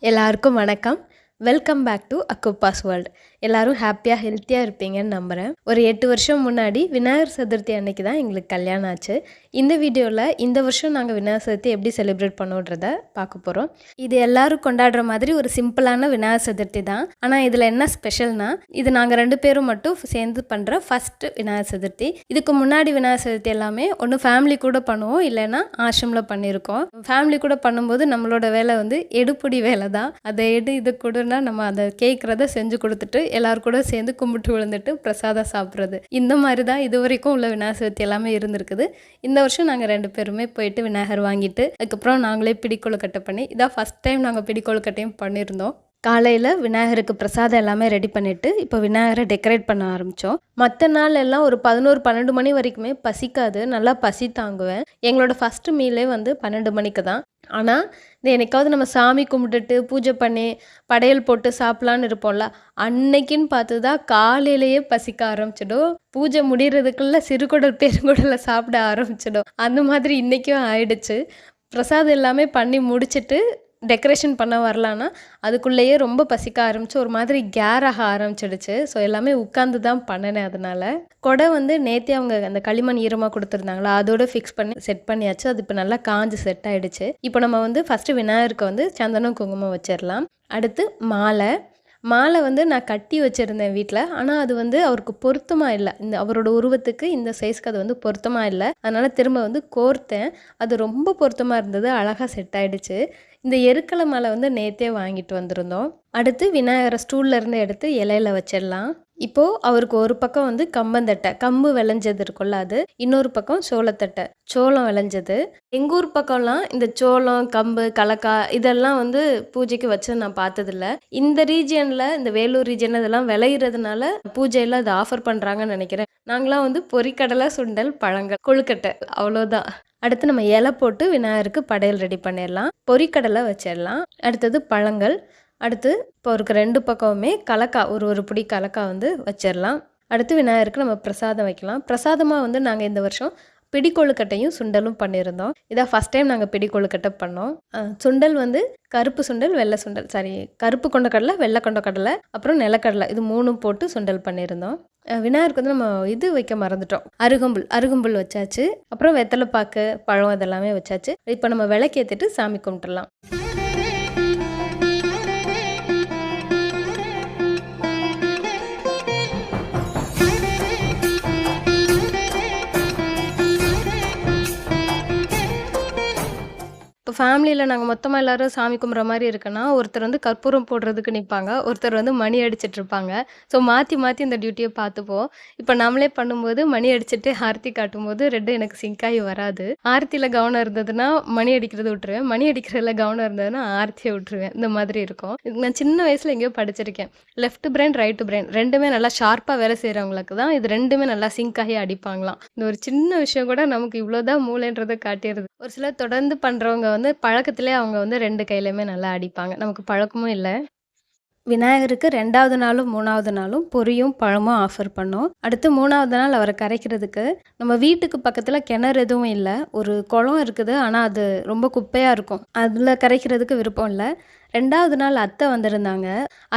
எல்லாருக்கும் வணக்கம். Welcome back to Acupass world. எல்லாரும் ஹாப்பியாக ஹெல்த்தியாக இருப்பீங்கன்னு நம்புகிறேன். ஒரு 8 வருஷம் முன்னாடி விநாயகர் சதுர்த்தி அன்னைக்கு தான் எங்களுக்கு கல்யாணம் ஆச்சு. இந்த வீடியோவில் இந்த வருஷம் நாங்கள் விநாயகர் சதுர்த்தி எப்படி செலிப்ரேட் பண்ணுன்றத பார்க்க போகிறோம். இது எல்லாரும் கொண்டாடுற மாதிரி ஒரு சிம்பிளான விநாயகர் சதுர்த்தி தான். ஆனால் இதில் என்ன ஸ்பெஷல்னா, இது நாங்கள் 2 பேரும் மட்டும் சேர்ந்து பண்ணுற ஃபஸ்ட்டு விநாயகர் சதுர்த்தி. இதுக்கு முன்னாடி விநாயகர் சதுர்த்தி எல்லாமே ஒன்று ஃபேமிலி கூட பண்ணுவோம், இல்லைன்னா ஆசிரமில் பண்ணியிருக்கோம். ஃபேமிலி கூட பண்ணும்போது நம்மளோட வேலை வந்து எடுப்புடி வேலை தான். அதை இது கூடனா நம்ம அதை கேட்குறத செஞ்சு கொடுத்துட்டு எல்லாரும் கூட சேர்ந்து கும்பிட்டு விழுந்துட்டு பிரசாதம் சாப்பிட்றது. இந்த மாதிரி தான் இது வரைக்கும் உள்ள விநாயகர் சதுர்த்தி எல்லாமே இருந்திருக்குது. இந்த வருஷம் நாங்கள் 2 பேருமே போயிட்டு விநாயகர் வாங்கிட்டு அதுக்கப்புறம் நாங்களே பிடிக்கொழுக்கட்டை பண்ணி, இதான் ஃபஸ்ட் டைம் நாங்கள் பிடிக்கொழுக்கட்டையும் பண்ணியிருந்தோம். காலையில் விநாயகருக்கு பிரசாதம் எல்லாமே ரெடி பண்ணிவிட்டு இப்போ விநாயகரை டெக்கரேட் பண்ண ஆரம்பித்தோம். மற்ற நாள் எல்லாம் ஒரு 11-12 மணி வரைக்குமே பசிக்காது, நல்லா பசி தாங்குவேன். எங்களோட ஃபஸ்ட்டு மீலே வந்து 12 மணிக்கு தான். ஆனால் இந்த என்னைக்காவது நம்ம சாமி கும்பிட்டுட்டு பூஜை பண்ணி படையல் போட்டு சாப்பிட்லான்னு இருப்போம்ல, அன்னைக்குன்னு பார்த்து தான் காலையிலேயே பசிக்க ஆரம்பிச்சிடும். பூஜை முடிகிறதுக்குள்ளே சிறுகுடல் பெருங்குடலை சாப்பிட ஆரம்பிச்சிடும். அந்த மாதிரி இன்றைக்கும் ஆயிடுச்சு. பிரசாதம் எல்லாமே பண்ணி முடிச்சுட்டு டெக்கரேஷன் பண்ண வரலான்னா அதுக்குள்ளேயே ரொம்ப பசிக்க ஆரம்பிச்சு ஒரு மாதிரி கேராக ஆரம்பிச்சிடுச்சு. ஸோ எல்லாமே உட்காந்து தான் பண்ணினேன். அதனால் கொடை வந்து நேற்றே அவங்க அந்த களிமண் ஈரமாக கொடுத்துருந்தாங்களா, அதோடு ஃபிக்ஸ் பண்ணி செட் பண்ணியாச்சு. அது இப்போ நல்லா காஞ்சு செட் ஆகிடுச்சு. இப்போ நம்ம வந்து ஃபஸ்ட்டு விநாயகருக்கு வந்து சந்தனம் குங்குமம் வச்சிடலாம். அடுத்து மாலை வந்து நான் கட்டி வச்சுருந்தேன் வீட்டில். ஆனால் அது வந்து அவருக்கு பொருத்தமாக இல்லை, இந்த அவரோட உருவத்துக்கு இந்த சைஸ்க்கு அது வந்து பொருத்தமாக இல்லை. அதனால் திரும்ப வந்து கோர்த்தேன். அது ரொம்ப பொருத்தமாக இருந்தது, அழகாக செட் ஆகிடுச்சு. இந்த எருக்கலை மாலை வந்து நேற்றே வாங்கிட்டு வந்திருந்தோம். அடுத்து விநாயகரை ஸ்டூல்லேருந்து எடுத்து இலையில வச்சிடலாம். இப்போது அவருக்கு ஒரு பக்கம் வந்து கம்பந்தட்டை, கம்பு விளைஞ்சது இருக்குல்ல அது, இன்னொரு பக்கம் சோளத்தட்டை, சோளம் விளைஞ்சது. எங்கள் ஊர் பக்கம்லாம் இந்த சோளம், கம்பு, கலக்காய் இதெல்லாம் வந்து பூஜைக்கு வச்சு நான் பார்த்ததில்ல. இந்த ரீஜியனில், இந்த வேலூர் ரீஜியன் இதெல்லாம் விளையிறதுனால பூஜையில் அது ஆஃபர் பண்ணுறாங்கன்னு நினைக்கிறேன். நாங்களாம் வந்து பொரிக்கடலை, சுண்டல், பழங்கள், கொழுக்கட்டை, அவ்வளோதான். அடுத்து நம்ம இலை போட்டு விநாயகருக்கு படையல் ரெடி பண்ணிடலாம். பொரிக்கடலை வச்சிடலாம். அடுத்தது பழங்கள். அடுத்து இப்போ இருக்க 2 பக்கமுமே கலக்காய், ஒரு பிடி கலக்காய் வந்து வச்சிடலாம். அடுத்து விநாயகருக்கு நம்ம பிரசாதம் வைக்கலாம். பிரசாதமாக வந்து நாங்கள் இந்த வருஷம் பிடிக்கொழுக்கட்டையும் சுண்டலும் பண்ணியிருந்தோம். இதான் ஃபஸ்ட் டைம் நாங்கள் பிடிக்கொழுக்கட்டை பண்ணோம். சுண்டல் வந்து கருப்பு சுண்டல், வெள்ளை சுண்டல், கருப்பு கொண்டக்கடலை, வெள்ளை கொண்டக்கடலை, அப்புறம் நிலக்கடலை, இது 3 போட்டு சுண்டல் பண்ணியிருந்தோம். விநாயகருக்கு வந்து நம்ம இது வைக்க மறந்துட்டோம், அருகம்புல் வச்சாச்சு. அப்புறம் வெத்தலை பாக்கு, பழம் இதெல்லாமே வச்சாச்சு. இப்போ நம்ம விளக்கேற்றிட்டு சாமி கும்பிட்டுலாம். இப்போ ஃபேமிலியில் நாங்கள் மொத்தமாக எல்லோரும் சாமி கும்பிட்ற மாதிரி இருக்குன்னா, ஒருத்தர் வந்து கற்பூரம் போடுறதுக்கு நிற்பாங்க, ஒருத்தர் வந்து மணி அடிச்சிட்ருப்பாங்க. ஸோ மாற்றி மாற்றி இந்த டியூட்டியை பார்த்துப்போம். இப்போ நம்மளே பண்ணும்போது மணி அடிச்சுட்டு ஆர்த்தி காட்டும்போது 2 எனக்கு சிங்காகி வராது. ஆர்த்தியில் கவனம் இருந்ததுன்னா மணி அடிக்கிறது விட்டுருவேன், மணி அடிக்கிறதுல கவனம் இருந்ததுன்னா ஆர்த்தியை விட்டுருவேன். இந்த மாதிரி இருக்கும். நான் சின்ன வயசில் எங்கேயோ படிச்சிருக்கேன், லெஃப்ட் பிரெயின் ரைட்டு பிரெயின் ரெண்டுமே நல்லா ஷார்ப்பாக வேலை செய்கிறவங்களுக்கு தான் இது ரெண்டுமே நல்லா சிங்காகி அடிப்பாங்களாம். இந்த ஒரு சின்ன விஷயம் கூட நமக்கு இவ்வளோதான் மூளைன்றதை காட்டிடுது. ஒரு சிலர் தொடர்ந்து பண்ணுறவங்க வந்து பழக்கத்திலே அவங்க வந்து 2 கையிலையுமே நல்லா அடிப்பாங்க. நமக்கு பழக்கமும் இல்லை. விநாயகருக்கு 2வது நாளும் 3வது நாளும் பொரியும் பழமும் ஆஃபர் பண்ணோம். அடுத்து 3வது நாள் அவரை கரைக்கிறதுக்கு நம்ம வீட்டுக்கு பக்கத்தில் கிணறு எதுவும் இல்லை, ஒரு குளம் இருக்குது. ஆனால் அது ரொம்ப குப்பையாக இருக்கும், அதில் கரைக்கிறதுக்கு விருப்பம் இல்லை. 2வது நாள் அத்தை வந்திருந்தாங்க.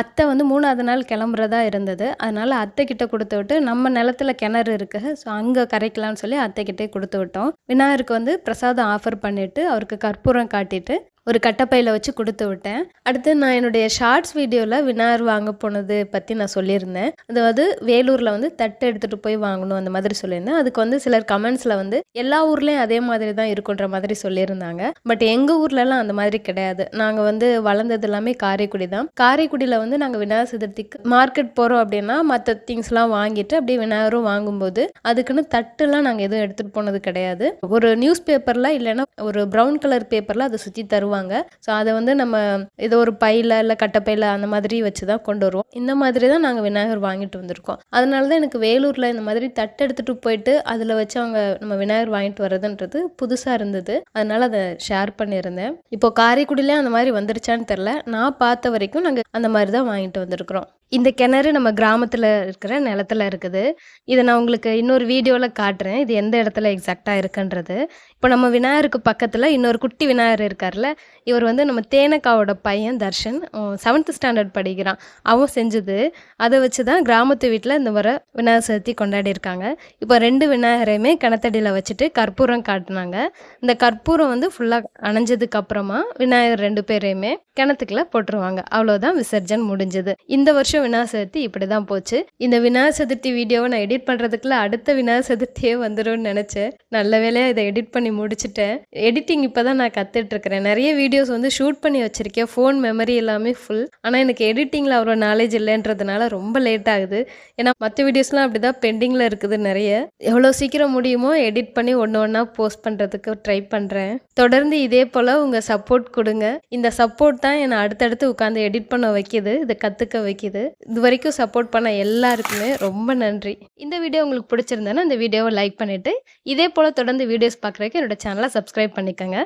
அத்தை வந்து 3வது நாள் கிளம்புறதா இருந்தது. அதனால் அத்தைக்கிட்ட கொடுத்து விட்டு, நம்ம நிலத்துல கிணறு இருக்குது, ஸோ அங்கே கரைக்கலாம்னு சொல்லி அத்தைக்கிட்டே கொடுத்து விட்டோம். விநாயகருக்கு வந்து பிரசாதம் ஆஃபர் பண்ணிவிட்டு அவருக்கு கற்பூரம் காட்டிட்டு ஒரு கட்டப்பையில் வச்சு கொடுத்து விட்டேன். அடுத்து நான் என்னுடைய ஷார்ட்ஸ் வீடியோவில் விநாயகர் வாங்க போனது பற்றி நான் சொல்லியிருந்தேன். அதாவது வேலூரில் வந்து தட்டு எடுத்துகிட்டு போய் வாங்கணும் அந்த மாதிரி சொல்லியிருந்தேன். அதுக்கு வந்து சிலர் கமெண்ட்ஸில் வந்து எல்லா ஊர்லேயும் அதே மாதிரி தான் இருக்குன்ற மாதிரி சொல்லியிருந்தாங்க. பட் எங்கள் ஊர்லலாம் அந்த மாதிரி கிடையாது. நாங்கள் வந்து வளர்ந்தது எல்லாமே காரைக்குடி தான். காரைக்குடியில் வந்து நாங்கள் விநாயகர் சதுர்த்திக்கு மார்க்கெட் போகிறோம் அப்படின்னா மற்ற திங்ஸ்லாம் வாங்கிட்டு அப்படியே விநாயகரும் வாங்கும்போது அதுக்குன்னு தட்டுலாம் நாங்கள் எதுவும் எடுத்துகிட்டு போனது கிடையாது. ஒரு நியூஸ் பேப்பரில் இல்லைன்னா ஒரு ப்ரௌன் கலர் பேப்பரில் அதை சுற்றி தருவாங்க. ஸோ அதை வந்து நம்ம ஏதோ ஒரு பையில் இல்லை கட்டப்பையில் அந்த மாதிரி வச்சு தான் கொண்டு வருவோம். இந்த மாதிரி தான் நாங்கள் விநாயகர் வாங்கிட்டு வந்திருக்கோம். அதனால தான் எனக்கு வேலூரில் இந்த மாதிரி தட்டு எடுத்துகிட்டு போயிட்டு அதில் வச்சு அவங்க நம்ம விநாயகர் வாங்கிட்டு வர்றதுன்றது புதுசாக இருந்தது. அதனால் அதை ஷேர் பண்ணியிருந்தேன். இப்போ காரைக்குடியிலே அந்த மாதிரி வந்துருச்சான்னு தெரில, நான் பார்த்த வரைக்கும் நாங்கள் அந்த மாதிரி தான் வாங்கிட்டு வந்திருக்கிறோம். இந்த கிணறு நம்ம கிராமத்தில் இருக்கிற நிலத்துல இருக்குது. இதை நான் உங்களுக்கு இன்னொரு வீடியோவில் காட்டுறேன், இது எந்த இடத்துல எக்ஸாக்டாக இருக்குன்றது. இப்போ நம்ம விநாயகருக்கு பக்கத்தில் இன்னொரு குட்டி விநாயகர் இருக்கார்ல, இவர் வந்து நம்ம தேனக்காவோட பையன் தர்ஷன் 7th ஸ்டாண்டர்ட் படிக்கிறான். அவன் செஞ்சது. அதை வச்சு தான் கிராமத்து வீட்டில் இந்த முறை விநாயகர் சதுர்த்தி கொண்டாடியிருக்காங்க. இப்போ 2 விநாயகரையுமே கிணத்தடியில் வச்சுட்டு கற்பூரம் காட்டினாங்க. இந்த கற்பூரம் வந்து ஃபுல்லாக அணைஞ்சதுக்கு அப்புறமா விநாயகர் 2 பேரையுமே கிணத்துக்குள்ள போட்டுருவாங்க. அவ்வளோதான், விசர்ஜன் முடிஞ்சது. இந்த வருஷம் விநாயகர் சதுர்த்தி இப்படி தான் போச்சு. இந்த விநாயகர் சதுர்த்தி வீடியோவை நான் எடிட் பண்ணுறதுக்குள்ள அடுத்த விநாயகர் சதுர்த்தியே வந்துடும்னு நினச்சேன். நல்ல வேலையாக இதை எடிட் பண்ணி முடிச்சுட்டேன். எடிட்டிங் இப்போ தான் நான் கற்றுட்ருக்கிறேன். நிறைய வீடியோஸ் வந்து ஷூட் பண்ணி வச்சுருக்கேன். ஃபோன் மெமரி எல்லாமே ஃபுல். ஆனால் எனக்கு எடிட்டிங்கில் அவ்வளோ நாலேஜ் இல்லைன்றதுனால ரொம்ப லேட் ஆகுது. ஏன்னா மற்ற வீடியோஸ்லாம் அப்படி தான் பெண்டிங்கில் இருக்குது நிறைய. எவ்வளோ சீக்கிரம் முடியுமோ எடிட் பண்ணி ஒன்று ஒன்றா போஸ்ட் பண்ணுறதுக்கு ட்ரை பண்ணுறேன். தொடர்ந்து இதே போல் உங்கள் சப்போர்ட் கொடுங்க. இந்த சப்போர்ட் தான் என்னை அடுத்தடுத்து உட்காந்து எடிட் பண்ண வைக்கிது, இதை கற்றுக்க வைக்கிது. இது வரைக்கும் சப்போர்ட் பண்ண எல்லாருக்குமே ரொம்ப நன்றி. இந்த வீடியோ உங்களுக்கு பிடிச்சிருந்தேன்னா இந்த வீடியோவை லைக் பண்ணிவிட்டு இதே போல் தொடர்ந்து வீடியோஸ் பார்க்குறதுக்கு என்னோட சேனலை சப்ஸ்கிரைப் பண்ணிக்கோங்க.